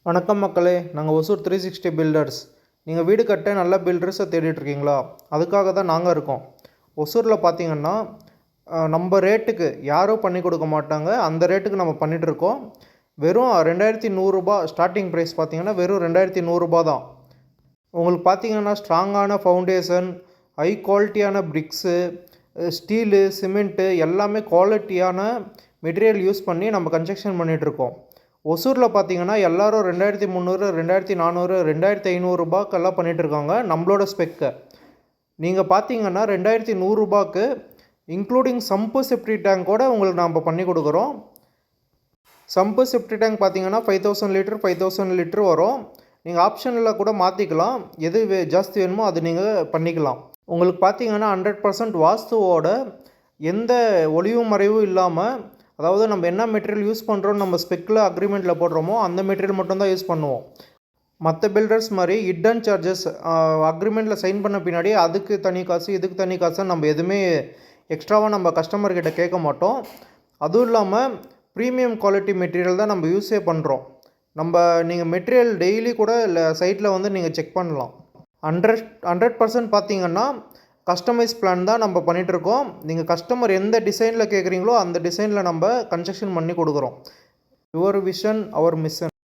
வணக்கம் மக்களே, நாங்கள் ஒசூர் 360 பில்டர்ஸ். நீங்கள் வீடு கட்ட நல்ல பில்டர்ஸை தேடிட்டுருக்கீங்களா? அதுக்காக தான் நாங்கள் இருக்கோம். ஒசூரில் பார்த்தீங்கன்னா நம்ம ரேட்டுக்கு யாரும் பண்ணி கொடுக்க மாட்டாங்க. அந்த ரேட்டுக்கு நம்ம பண்ணிகிட்ருக்கோம். வெறும் 2100 ஸ்டார்டிங் ப்ரைஸ் பார்த்தீங்கன்னா வெறும் 2100 தான். உங்களுக்கு பார்த்தீங்கன்னா ஸ்ட்ராங்கான ஃபவுண்டேஷன், ஹை குவாலிட்டியான பிரிக்ஸு, ஸ்டீலு, சிமெண்ட்டு எல்லாமே குவாலிட்டியான மெட்டீரியல் யூஸ் பண்ணி நம்ம கன்ஸ்ட்ரக்ஷன் பண்ணிகிட்ருக்கோம். ஒசூரில் பார்த்தீங்கன்னா எல்லோரும் 2300, 2400, 2500 பண்ணிகிட்ருக்காங்க நம்மளோட ஸ்பெக்கை. நீங்கள் பார்த்தீங்கன்னா 2100 இன்க்ளூடிங் சம்பு செப்டி டேங்கோட உங்களுக்கு நம்ம பண்ணி கொடுக்குறோம். சம்பு செப்டி டேங்க் பார்த்தீங்கன்னா 5000 லிட்டர் 5000 லிட்டர் வரும். நீங்கள் ஆப்ஷனில் கூட மாற்றிக்கலாம். எது ஜாஸ்தி வேணுமோ அது நீங்கள் பண்ணிக்கலாம். உங்களுக்கு பார்த்தீங்கன்னா 100% வாஸ்துவோட எந்த ஒளிவு மறைவும் இல்லாமல், அதாவது நம்ம என்ன மெட்டீரியல் யூஸ் பண்ணுறோம் நம்ம ஸ்பெக்கில் அக்ரிமெண்ட்டில் போடுறோமோ அந்த மெட்டீரியல் மட்டும்தான் யூஸ் பண்ணுவோம். மற்ற பில்டர்ஸ் மாதிரி ஹிடன் சார்ஜஸ் அக்ரிமெண்ட்டில் சைன் பண்ண பின்னாடி அதுக்கு தனி காசு இதுக்கு தனி காசு நம்ம எதுவுமே எக்ஸ்ட்ராவாக நம்ம கஸ்டமர்கிட்ட கேட்க மாட்டோம். அதுவும் இல்லாமல் ப்ரீமியம் குவாலிட்டி மெட்டீரியல் தான் நம்ம யூஸே பண்ணுறோம். நீங்கள் மெட்டீரியல் டெய்லி கூட இல்லை சைட்டில் வந்து நீங்கள் செக் பண்ணலாம். 100% பார்த்தீங்கன்னா கஸ்டமைஸ் பிளான் தான் நம்ம பண்ணிகிட்ருக்கோம். நீங்கள் கஸ்டமர் எந்த டிசைனில் கேட்குறீங்களோ அந்த டிசைனில் நம்ம கன்ஸ்ட்ரக்ஷன் பண்ணி கொடுக்குறோம். Your vision our mission.